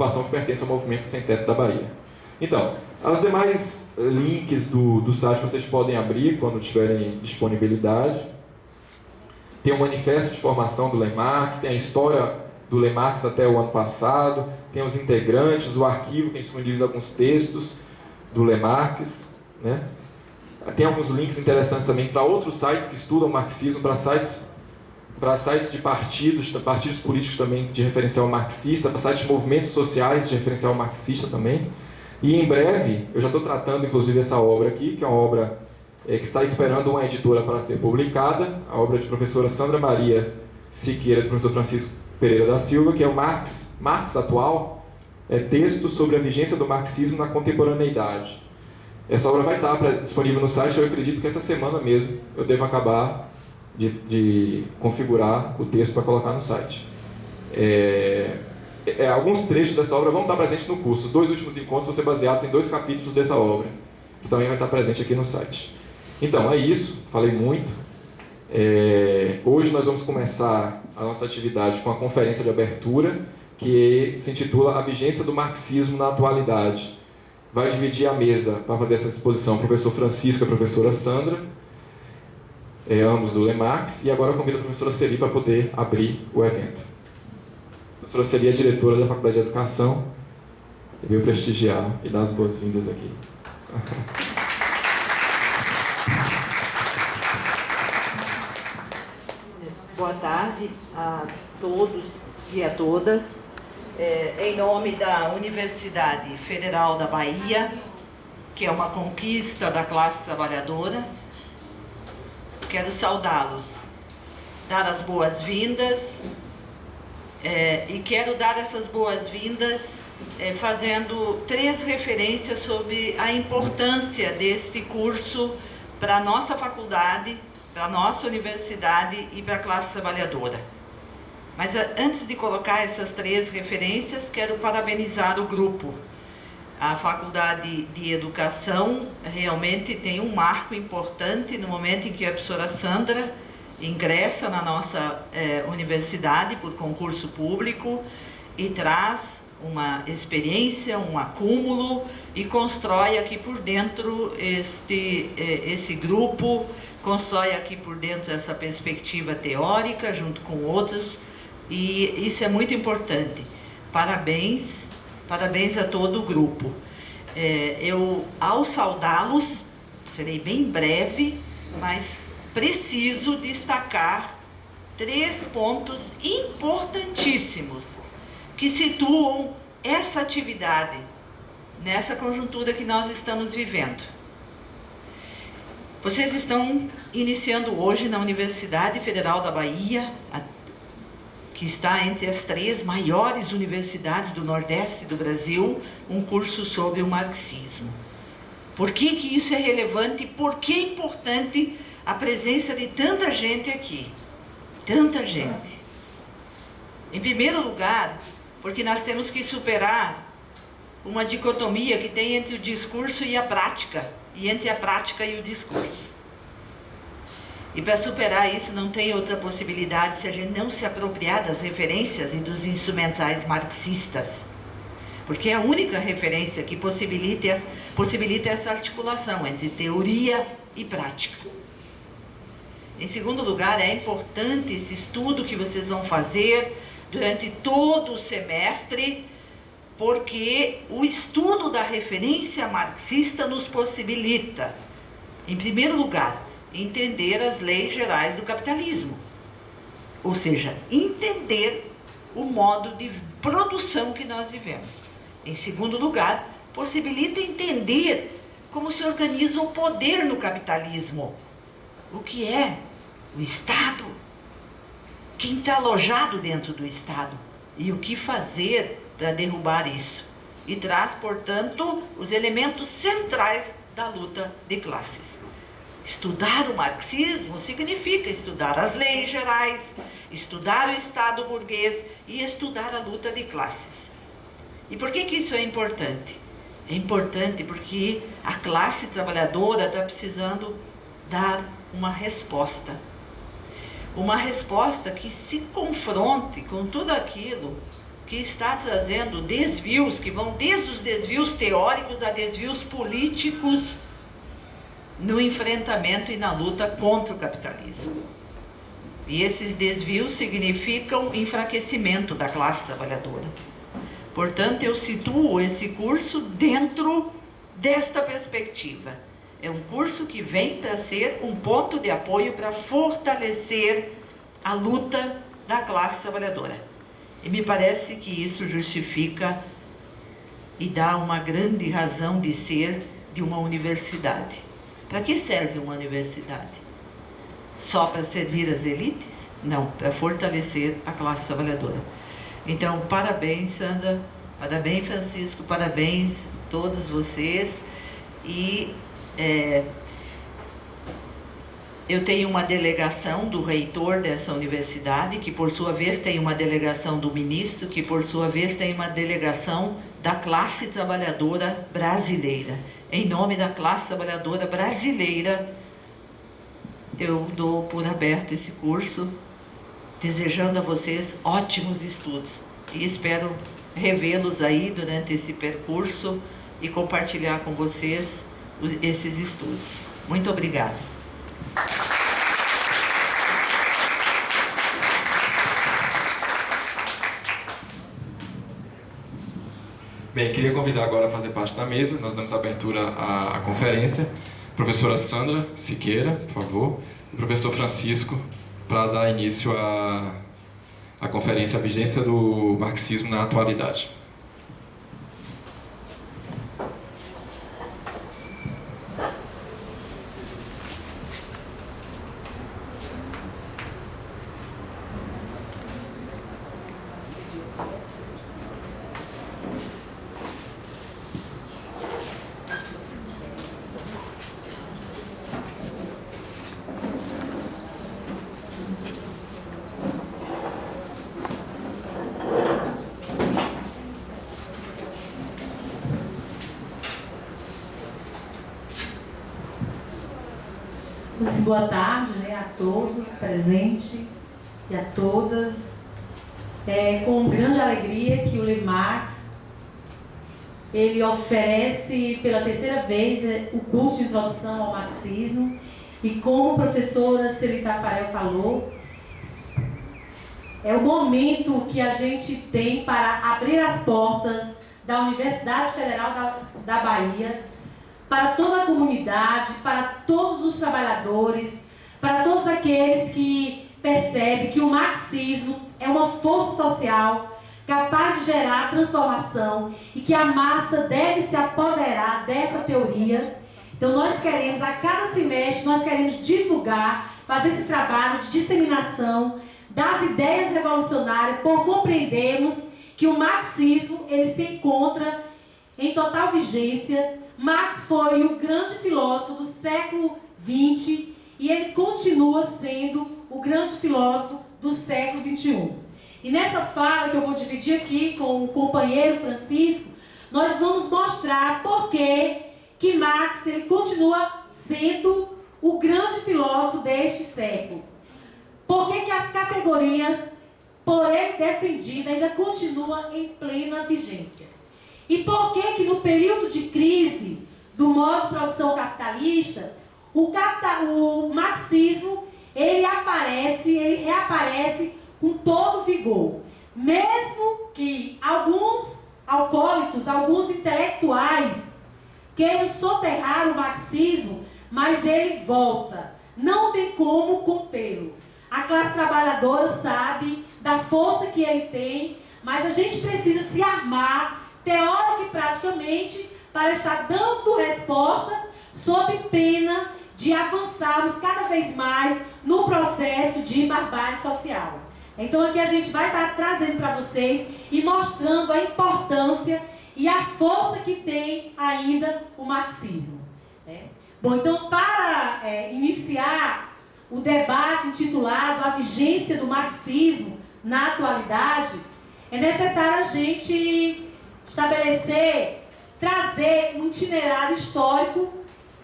ocupação que pertence ao movimento Sem Teto da Bahia. Então, os demais links do site vocês podem abrir quando tiverem disponibilidade. Tem o manifesto de formação do LEMARX, tem a história do LEMARX até o ano passado, tem os integrantes, o arquivo que disponibiliza alguns textos do LEMARX, né? Tem alguns links interessantes também para outros sites que estudam marxismo, para sites de partidos políticos também de referencial marxista, para sites de movimentos sociais de referencial marxista também. E em breve, eu já estou tratando inclusive essa obra aqui, que é uma obra que está esperando uma editora para ser publicada, a obra de professora Sandra Maria Siqueira e do professor Francisco Pereira da Silva, que é o Marx Atual, texto sobre a vigência do marxismo na contemporaneidade. Essa obra vai estar disponível no site, eu acredito que essa semana mesmo eu devo acabar de configurar o texto para colocar no site. Alguns trechos dessa obra vão estar presentes no curso. Os 2 últimos encontros vão ser baseados em 2 capítulos dessa obra, que também vai estar presente aqui no site. Então, é isso. Falei muito. Hoje nós vamos começar a nossa atividade com a conferência de abertura, que se intitula A Vigência do Marxismo na Atualidade. Vai dividir a mesa para fazer essa exposição o professor Francisco e a professora Sandra, ambos do LEMARX, e agora eu convido a professora Celi para poder abrir o evento. A professora Celi é diretora da Faculdade de Educação, e veio prestigiar e dar as boas-vindas aqui. Boa tarde a todos e a todas. Em nome da Universidade Federal da Bahia, que é uma conquista da classe trabalhadora, quero saudá-los, dar as boas-vindas, e quero dar essas boas-vindas fazendo 3 referências sobre a importância deste curso para a nossa faculdade, para a nossa universidade e para a classe trabalhadora. Mas antes de colocar essas 3 referências, quero parabenizar o grupo. A Faculdade de Educação realmente tem um marco importante no momento em que a professora Sandra ingressa na nossa universidade por concurso público e traz uma experiência, um acúmulo e constrói aqui por dentro esse grupo, constrói aqui por dentro essa perspectiva teórica junto com outros. E isso é muito importante. Parabéns a todo o grupo. Ao saudá-los, serei bem breve, mas preciso destacar 3 pontos importantíssimos que situam essa atividade nessa conjuntura que nós estamos vivendo. Vocês estão iniciando hoje na Universidade Federal da Bahia, que está entre as 3 maiores universidades do Nordeste do Brasil, um curso sobre o marxismo. Por que isso é relevante? Por que é importante a presença de tanta gente aqui? Tanta gente. Em primeiro lugar, porque nós temos que superar uma dicotomia que tem entre o discurso e a prática, e entre a prática e o discurso. E para superar isso não tem outra possibilidade se a gente não se apropriar das referências e dos instrumentais marxistas. Porque é a única referência que possibilita essa articulação entre teoria e prática. Em segundo lugar, é importante esse estudo que vocês vão fazer durante todo o semestre, porque o estudo da referência marxista nos possibilita, em primeiro lugar, entender as leis gerais do capitalismo, ou seja, entender o modo de produção que nós vivemos. Em segundo lugar, possibilita entender como se organiza o poder no capitalismo, o que é o Estado, quem está alojado dentro do Estado e o que fazer para derrubar isso. E traz, portanto, os elementos centrais da luta de classes. Estudar o marxismo significa estudar as leis gerais, estudar o Estado burguês e estudar a luta de classes. E por que isso é importante? É importante porque a classe trabalhadora está precisando dar uma resposta. Uma resposta que se confronte com tudo aquilo que está trazendo desvios que vão desde os desvios teóricos a desvios políticos no enfrentamento e na luta contra o capitalismo. E esses desvios significam enfraquecimento da classe trabalhadora. Portanto, eu situo esse curso dentro desta perspectiva. É um curso que vem para ser um ponto de apoio para fortalecer a luta da classe trabalhadora. E me parece que isso justifica e dá uma grande razão de ser de uma universidade. Para que serve uma universidade? Só para servir as elites? Não, para fortalecer a classe trabalhadora. Então, parabéns, Sandra, parabéns, Francisco, parabéns a todos vocês. E eu tenho uma delegação do reitor dessa universidade, que por sua vez tem uma delegação do ministro, que por sua vez tem uma delegação da classe trabalhadora brasileira. Em nome da classe trabalhadora brasileira, eu dou por aberto esse curso, desejando a vocês ótimos estudos. E espero revê-los aí durante esse percurso e compartilhar com vocês esses estudos. Muito obrigada. Bem, queria convidar agora a fazer parte da mesa. Nós damos abertura à conferência. Professora Sandra Siqueira, por favor, e o professor Francisco, para dar início à conferência A Vigência do Marxismo na Atualidade. Boa tarde, a todos presentes e a todas. Com grande alegria que o Levi Marx ele oferece pela terceira vez o curso de introdução ao marxismo, e como a professora Celi Tafarel falou, é o momento que a gente tem para abrir as portas da Universidade Federal da Bahia para toda a comunidade, para todos os trabalhadores, para todos aqueles que percebem que o marxismo é uma força social capaz de gerar transformação e que a massa deve se apoderar dessa teoria. Então nós queremos, a cada semestre, nós queremos divulgar, fazer esse trabalho de disseminação das ideias revolucionárias, por compreendermos que o marxismo ele se encontra em total vigência. Marx foi o grande filósofo do século XX e ele continua sendo o grande filósofo do século XXI. E nessa fala que eu vou dividir aqui com o companheiro Francisco, nós vamos mostrar por que Marx ele continua sendo o grande filósofo deste século. Por que as categorias por ele defendidas ainda continuam em plena vigência. E por que no período de crise do modo de produção capitalista, o marxismo ele reaparece com todo vigor. Mesmo que alguns alcoólitos, alguns intelectuais queiram soterrar o marxismo, mas ele volta. Não tem como contê-lo. A classe trabalhadora sabe da força que ele tem, mas a gente precisa se armar teórica e praticamente, para estar dando resposta sob pena de avançarmos cada vez mais no processo de barbárie social. Então aqui a gente vai estar trazendo para vocês e mostrando a importância e a força que tem ainda o marxismo. Bom, então para iniciar o debate intitulado A Vigência do Marxismo na Atualidade, é necessário a gente trazer um itinerário histórico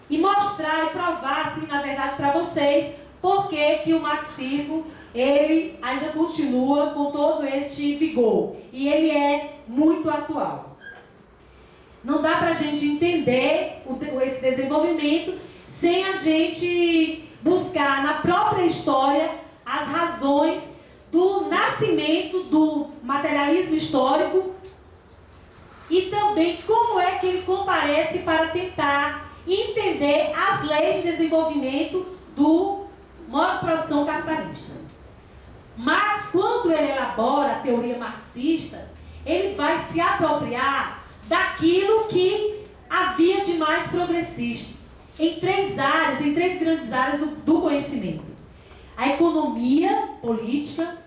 e mostrar e provar, assim, na verdade, para vocês, por que o marxismo ele ainda continua com todo este vigor. E ele é muito atual. Não dá para a gente entender esse desenvolvimento sem a gente buscar na própria história as razões do nascimento do materialismo histórico e também como é que ele comparece para tentar entender as leis de desenvolvimento do modo de produção capitalista. Marx, quando ele elabora a teoria marxista, ele vai se apropriar daquilo que havia de mais progressista em três grandes áreas do conhecimento. A economia política,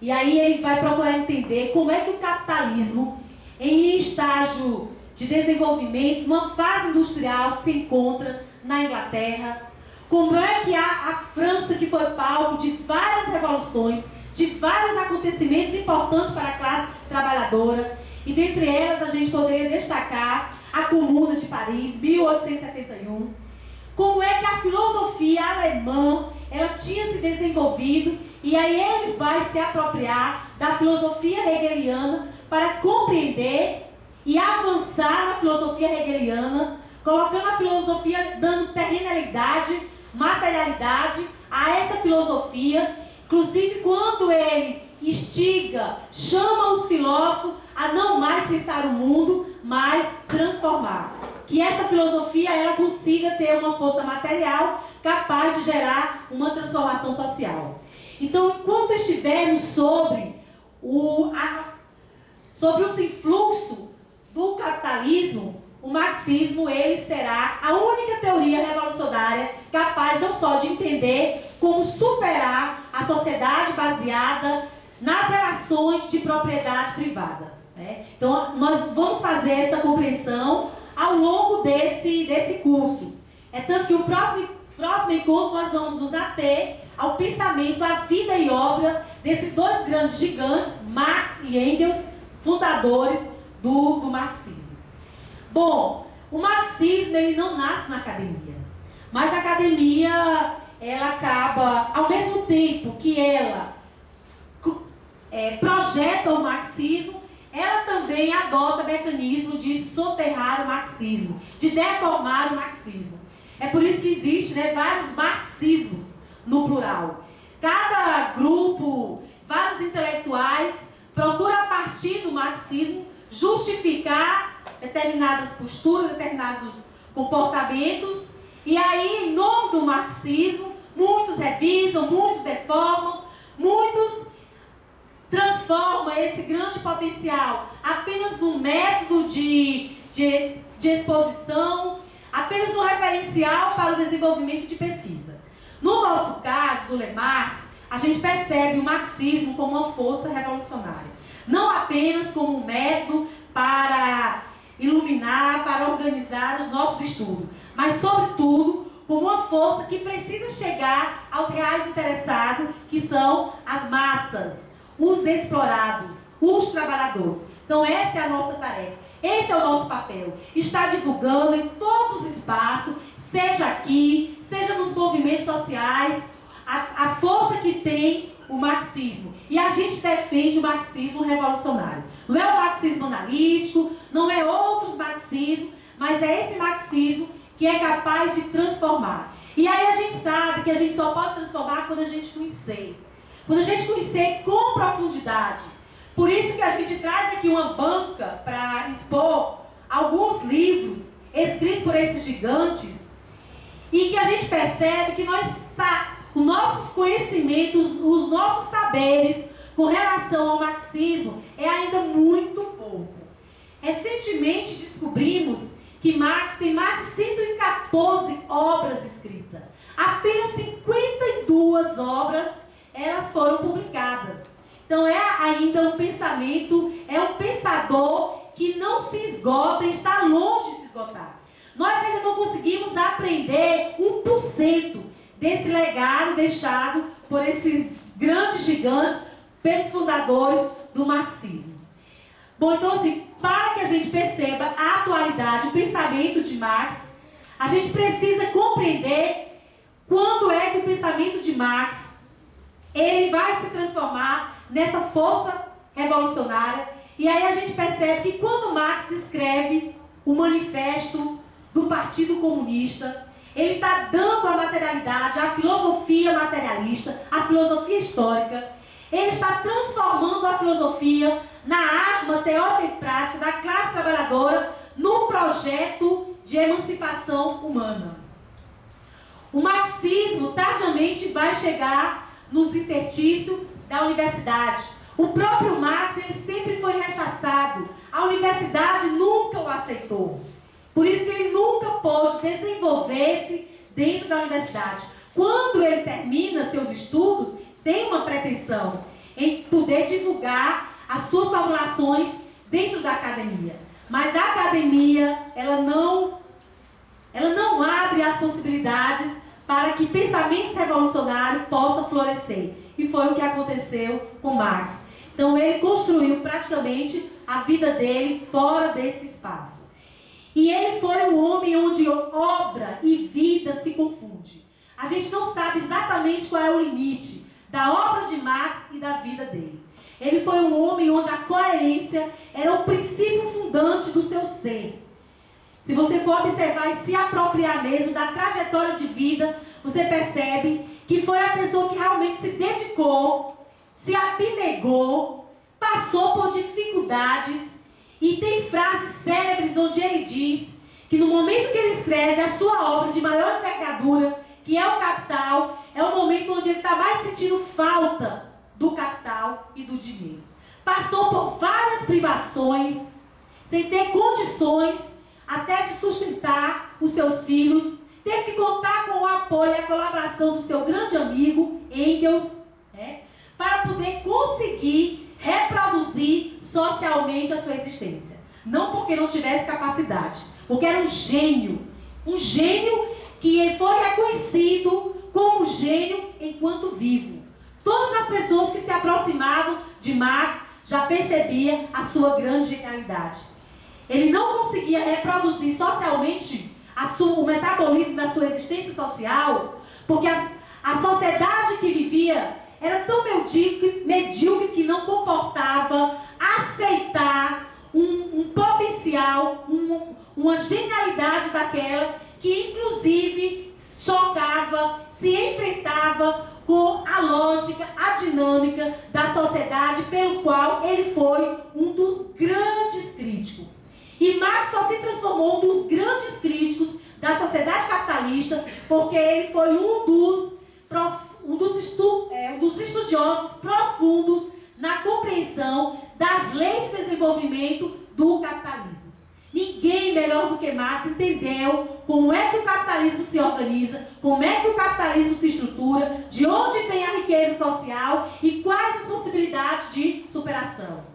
e aí ele vai procurar entender como é que o capitalismo, em estágio de desenvolvimento, numa fase industrial, se encontra na Inglaterra, como é que a França, que foi palco de várias revoluções, de vários acontecimentos importantes para a classe trabalhadora, e dentre elas a gente poderia destacar a Comuna de Paris, 1871, como é que a filosofia alemã ela tinha se desenvolvido, e aí ele vai se apropriar da filosofia hegeliana para compreender e avançar na filosofia hegeliana, colocando a filosofia, dando terrenalidade, materialidade a essa filosofia, inclusive quando ele instiga, chama os filósofos a não mais pensar o mundo, mas transformar. Que essa filosofia ela consiga ter uma força material capaz de gerar uma transformação social. Então, enquanto estivermos sobre os influxos do capitalismo, o marxismo ele será a única teoria revolucionária capaz não só de entender como superar a sociedade baseada nas relações de propriedade privada. Né? Então, nós vamos fazer essa compreensão ao longo desse curso. É tanto que o próximo encontro nós vamos nos ater ao pensamento, à vida e obra desses dois grandes gigantes, Marx e Engels, fundadores do marxismo. Bom, o marxismo ele não nasce na academia, mas a academia ela acaba, ao mesmo tempo que ela projeta o marxismo, ela também adota mecanismo de soterrar o marxismo, de deformar o marxismo. É por isso que existe vários marxismos no plural. Cada grupo, vários intelectuais procuram a partir do marxismo justificar determinadas posturas, determinados comportamentos, e aí, em nome do marxismo, muitos revisam, muitos deformam, muitos transformam esse grande potencial apenas num método de exposição, apenas no referencial para o desenvolvimento de pesquisa. No nosso caso, do Le Marx, a gente percebe o marxismo como uma força revolucionária. Não apenas como um método para iluminar, para organizar os nossos estudos, mas, sobretudo, como uma força que precisa chegar aos reais interessados, que são as massas, os explorados, os trabalhadores. Então, essa é a nossa tarefa, esse é o nosso papel. Está divulgando em todos os espaços, seja aqui, seja nos movimentos sociais, a força que tem o marxismo. E a gente defende o marxismo revolucionário. Não é o marxismo analítico, não é outros marxismos, mas é esse marxismo que é capaz de transformar. E aí a gente sabe que a gente só pode transformar quando a gente conhecer. Quando a gente conhecer com profundidade. Por isso que a gente traz aqui uma banca para expor alguns livros escritos por esses gigantes e que a gente percebe que os nossos conhecimentos, os nossos saberes com relação ao marxismo é ainda muito pouco. Recentemente descobrimos que Marx tem mais de 114 obras escritas. Apenas 52 obras elas foram publicadas. Então é ainda um pensamento, é um pensador que não se esgota, está longe de se esgotar. Nós ainda não conseguimos aprender 1% desse legado deixado por esses grandes gigantes, pelos fundadores do marxismo. Bom, então assim, para que a gente perceba a atualidade, o pensamento de Marx, a gente precisa compreender quando é que o pensamento de Marx ele vai se transformar nessa força revolucionária. E aí a gente percebe que quando Marx escreve o manifesto do Partido Comunista, ele está dando a materialidade, a filosofia materialista, a filosofia histórica. Ele está transformando a filosofia na arma teórica e prática da classe trabalhadora no projeto de emancipação humana. O marxismo tardiamente vai chegar nos interstícios da universidade. O próprio Marx ele sempre foi rechaçado. A universidade nunca o aceitou. Por isso que ele nunca pôde desenvolver-se dentro da universidade. Quando ele termina seus estudos, tem uma pretensão em poder divulgar as suas formulações dentro da academia. Mas a academia, ela não abre as possibilidades para que pensamentos revolucionários possam florescer. E foi o que aconteceu com Marx. Então ele construiu praticamente a vida dele fora desse espaço. E ele foi um homem onde obra e vida se confundem. A gente não sabe exatamente qual é o limite da obra de Marx e da vida dele. Ele foi um homem onde a coerência era o princípio fundante do seu ser. Se você for observar e se apropriar mesmo da trajetória de vida, você percebe que foi a pessoa que realmente se dedicou, se abnegou, passou por dificuldades. E tem frases célebres onde ele diz que no momento que ele escreve a sua obra de maior envergadura, que é o Capital, é o momento onde ele está mais sentindo falta do capital e do dinheiro. Passou por várias privações, sem ter condições até de sustentar os seus filhos. Teve que contar com o apoio e a colaboração do seu grande amigo, Engels, para poder conseguir reproduzir socialmente a sua existência. Não porque não tivesse capacidade, porque era um gênio que foi reconhecido como gênio enquanto vivo. Todas as pessoas que se aproximavam de Marx já percebiam a sua grande genialidade. Ele não conseguia reproduzir socialmente o metabolismo da sua existência social, porque a sociedade que vivia era tão medíocre que não comportava aceitar um potencial, uma genialidade daquela que inclusive chocava, se enfrentava com a lógica, a dinâmica da sociedade, pelo qual ele foi um dos grandes críticos. E Marx só se transformou um dos grandes críticos da sociedade capitalista, porque ele foi um dos estudiosos profundos na compreensão das leis de desenvolvimento do capitalismo. Ninguém melhor do que Marx entendeu como é que o capitalismo se organiza, como é que o capitalismo se estrutura, de onde vem a riqueza social e quais as possibilidades de superação.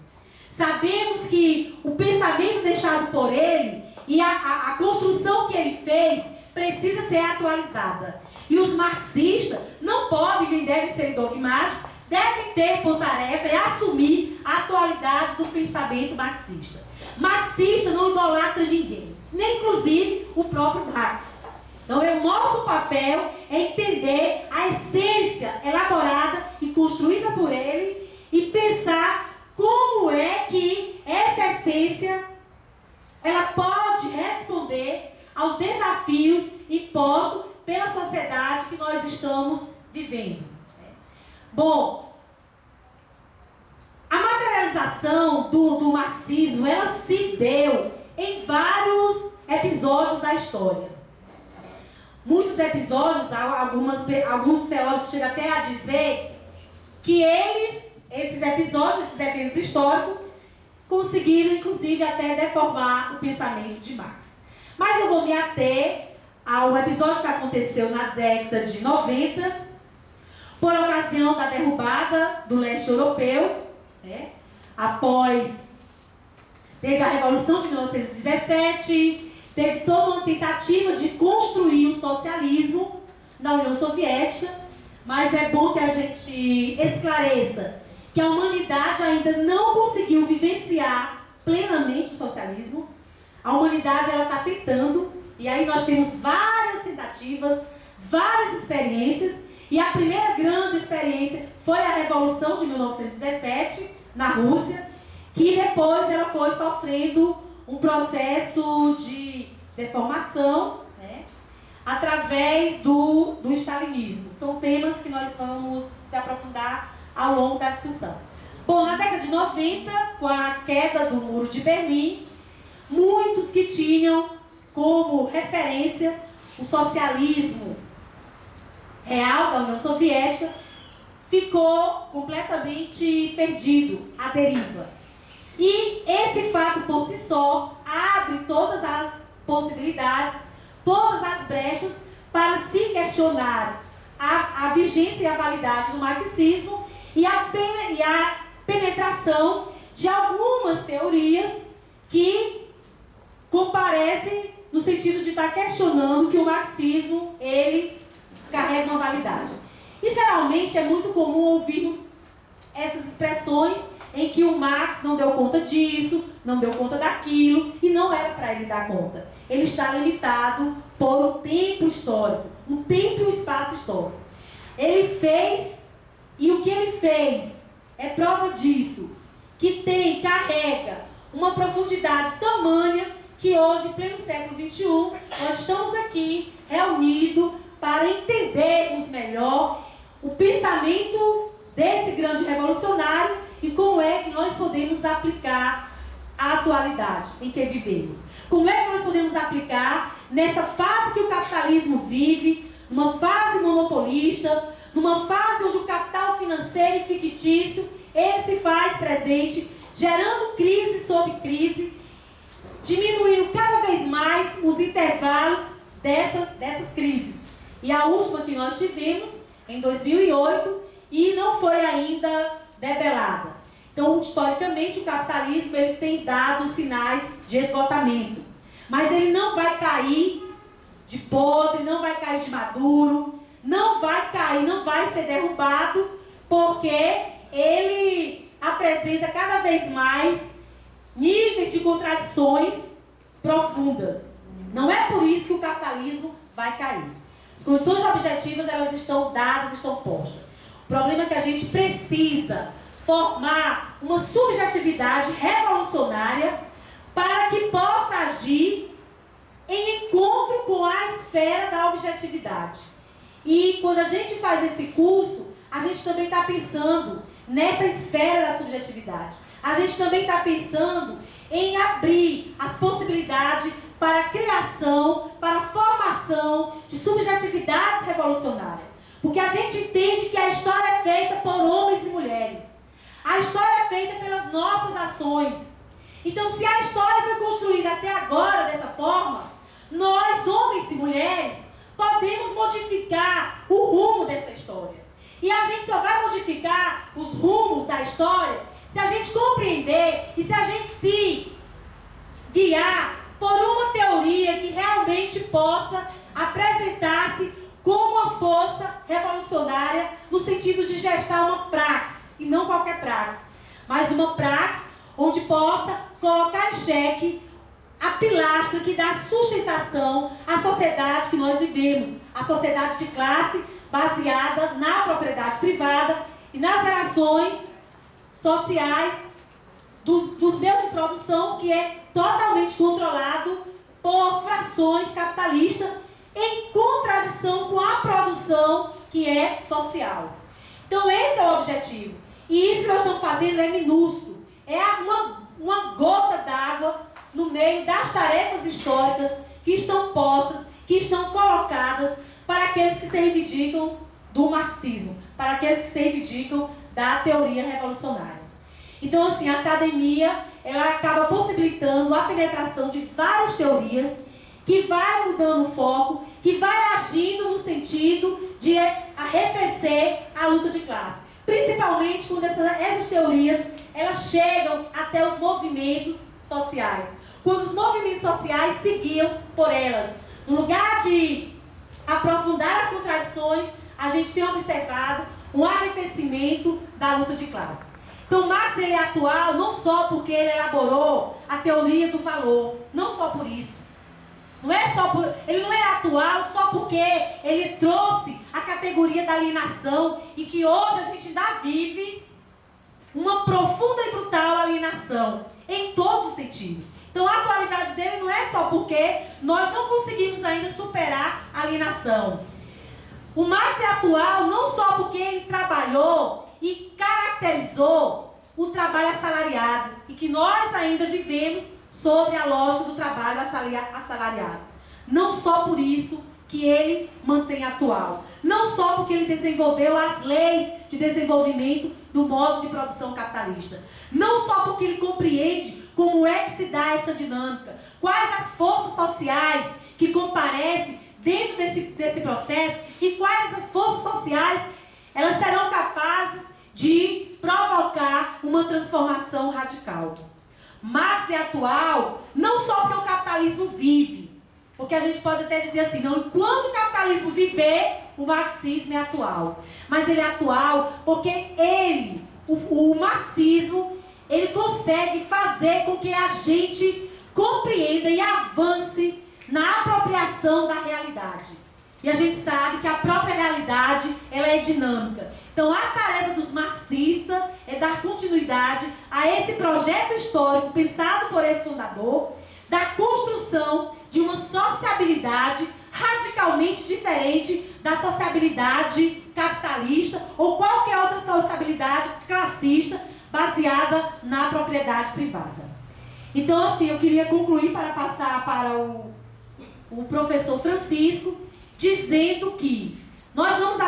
Sabemos que o pensamento deixado por ele e a construção que ele fez precisa ser atualizada. E os marxistas não podem nem devem ser dogmáticos, devem ter por tarefa assumir a atualidade do pensamento marxista. Marxista não idolatra ninguém, nem inclusive o próprio Marx. Então, o nosso papel é entender a essência elaborada e construída por ele e pensar como é que essa essência ela pode responder aos desafios impostos pela sociedade que nós estamos vivendo. Bom, a materialização do marxismo, ela se deu em vários episódios da história. Muitos episódios, alguns teóricos chegam até a dizer que esses episódios, esses eventos históricos, conseguiram, inclusive, até deformar o pensamento de Marx. Mas eu vou me ater ao episódio que aconteceu na década de 90, por ocasião da derrubada do leste europeu, teve a Revolução de 1917, teve toda uma tentativa de construir o socialismo na União Soviética, mas é bom que a gente esclareça que a humanidade ainda não conseguiu vivenciar plenamente o socialismo. A humanidade está tentando, e aí nós temos várias tentativas, várias experiências, e a primeira grande experiência foi a Revolução de 1917, na Rússia, que depois ela foi sofrendo um processo de deformação, né, através do stalinismo. São temas que nós vamos se aprofundar ao longo da discussão. Bom, na década de 90, com a queda do Muro de Berlim, muitos que tinham como referência o socialismo real da União Soviética ficou completamente perdido, à deriva. E esse fato por si só abre todas as possibilidades, todas as brechas para se questionar a vigência e a validade do marxismo e a penetração de algumas teorias que comparecem no sentido de estar questionando que o marxismo, ele carrega uma validade. E geralmente é muito comum ouvirmos essas expressões em que o Marx não deu conta disso, não deu conta daquilo, e não era para ele dar conta. Ele está limitado por um tempo histórico, um tempo e um espaço histórico. Ele fez, e o que ele fez é prova disso, que carrega uma profundidade tamanha que hoje, em pleno século XXI, nós estamos aqui reunidos para entendermos melhor o pensamento desse grande revolucionário e como é que nós podemos aplicar a atualidade em que vivemos. Como é que nós podemos aplicar nessa fase que o capitalismo vive, numa fase monopolista, numa fase onde o capital financeiro e fictício, ele se faz presente, gerando crise sobre crise, diminuindo cada vez mais os intervalos dessas crises. E a última que nós tivemos, em 2008, e não foi ainda debelada. Então, historicamente, o capitalismo ele tem dado sinais de esgotamento. Mas ele não vai cair de podre, não vai cair de maduro, não vai cair, não vai ser derrubado, porque ele apresenta cada vez mais níveis de contradições profundas. Não é por isso que o capitalismo vai cair. As condições objetivas, elas estão dadas, estão postas. O problema é que a gente precisa formar uma subjetividade revolucionária para que possa agir em encontro com a esfera da objetividade. E quando a gente faz esse curso, a gente também está pensando nessa esfera da subjetividade. A gente também está pensando em abrir as possibilidades para a criação, para a formação de subjetividades revolucionárias. Porque a gente entende que a história é feita por homens e mulheres. A história é feita pelas nossas ações. Então, se a história foi construída até agora dessa forma, nós, homens e mulheres, podemos modificar o rumo dessa história. E a gente só vai modificar os rumos da história se a gente compreender e se a gente se guiar por uma teoria que realmente possa apresentar-se como uma força revolucionária no sentido de gestar uma praxe, e não qualquer praxe, mas uma praxe onde possa colocar em xeque a pilastra que dá sustentação à sociedade que nós vivemos, a sociedade de classe baseada na propriedade privada e nas relações sociais dos meios de produção, que é totalmente controlado por frações capitalistas, em contradição com a produção que é social. Então esse é o objetivo. E isso que nós estamos fazendo é minúsculo. É uma gota d'água no meio das tarefas históricas que estão postas, que estão colocadas para aqueles que se reivindicam do marxismo, para aqueles que se reivindicam da teoria revolucionária. Então, assim, a academia, ela acaba possibilitando a penetração de várias teorias que vai mudando o foco, que vai agindo no sentido de arrefecer a luta de classe. Principalmente quando essas teorias, elas chegam até os movimentos sociais. Quando os movimentos sociais seguiam por elas. No lugar de aprofundar as contradições, a gente tem observado um arrefecimento da luta de classe. Então, Marx ele é atual não só porque ele elaborou a teoria do valor, não só por isso, Ele não é atual só porque ele trouxe a categoria da alienação e que hoje a gente ainda vive uma profunda e brutal alienação em todos os sentidos. Então a atualidade dele não é só porque nós não conseguimos ainda superar a alienação. O Marx é atual não só porque ele trabalhou e caracterizou o trabalho assalariado e que nós ainda vivemos sobre a lógica do trabalho assalariado. Não só por isso que ele mantém atual. Não só porque ele desenvolveu as leis de desenvolvimento do modo de produção capitalista. Não só porque ele compreende como é que se dá essa dinâmica. Quais as forças sociais que comparecem dentro desse processo e quais as forças sociais elas serão capazes de provocar uma transformação radical. Marx é atual não só porque o capitalismo vive, porque a gente pode até dizer assim, não, enquanto o capitalismo viver, o marxismo é atual. Mas ele é atual porque o marxismo, ele consegue fazer com que a gente compreenda e avance na apropriação da realidade. E a gente sabe que a própria realidade, ela é dinâmica. Então, a tarefa dos marxistas é dar continuidade a esse projeto histórico pensado por esse fundador, da construção de uma sociabilidade radicalmente diferente da sociabilidade capitalista ou qualquer outra sociabilidade classista baseada na propriedade privada. Então, assim, eu queria concluir para passar para o professor Francisco, dizendo que nós vamos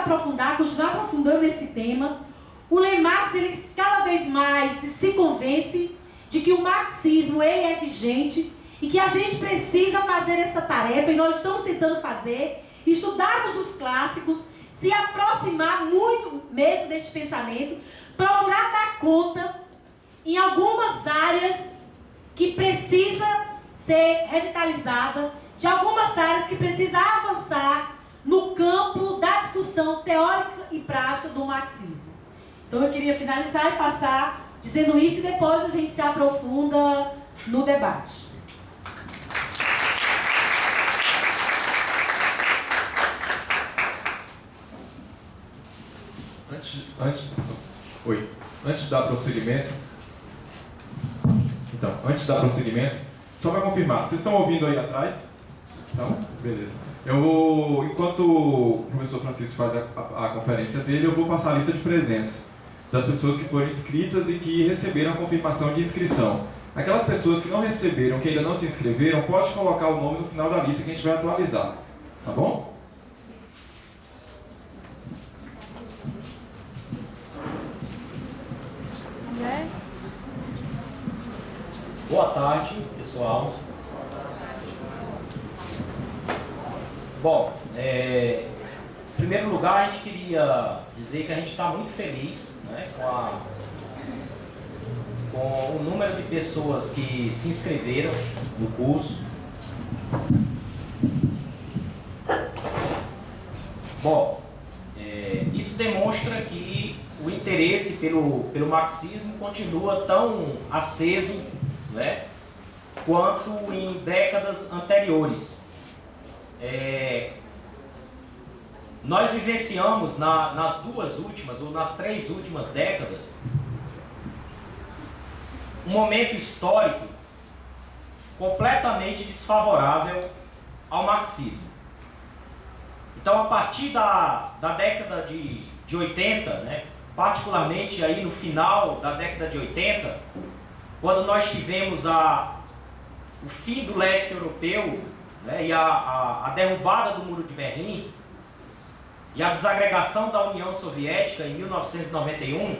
continuar aprofundando esse tema. O Marx, ele cada vez mais se convence de que o marxismo ele é vigente e que a gente precisa fazer essa tarefa, e nós estamos tentando fazer, estudarmos os clássicos, se aproximar muito mesmo deste pensamento, procurar dar conta em algumas áreas que precisa ser revitalizada, de algumas áreas que precisa avançar no campo da discussão teórica e prática do marxismo. Então eu queria finalizar e passar dizendo isso e depois a gente se aprofunda no debate. Antes de dar prosseguimento, só para confirmar, vocês estão ouvindo aí atrás? Então, beleza. Enquanto o professor Francisco faz a conferência dele, eu vou passar a lista de presença das pessoas que foram inscritas e que receberam a confirmação de inscrição. Aquelas pessoas que não receberam, que ainda não se inscreveram, pode colocar o nome no final da lista que a gente vai atualizar. Tá bom? Boa tarde, pessoal. Bom, em primeiro lugar, a gente queria dizer que a gente está muito feliz, né, com o número de pessoas que se inscreveram no curso. Bom, isso demonstra que o interesse pelo marxismo continua tão aceso, né, quanto em décadas anteriores. Nós vivenciamos nas duas últimas ou nas três últimas décadas um momento histórico completamente desfavorável ao marxismo. Então, a partir da década de 80, né, particularmente aí no final da década de 80, quando nós tivemos o fim do leste europeu, né, e a derrubada do Muro de Berlim e a desagregação da União Soviética em 1991,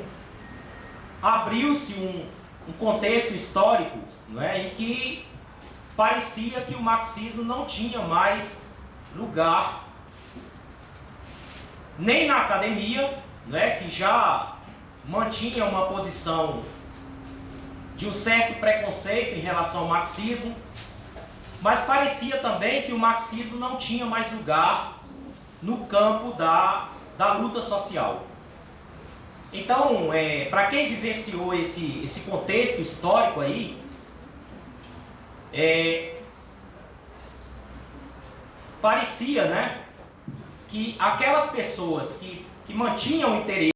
abriu-se um contexto histórico, né, em que parecia que o marxismo não tinha mais lugar nem na academia, né, que já mantinha uma posição de um certo preconceito em relação ao marxismo, mas parecia também que o marxismo não tinha mais lugar no campo da luta social. Então, para quem vivenciou esse contexto histórico aí, parecia, né, que aquelas pessoas que mantinham o interesse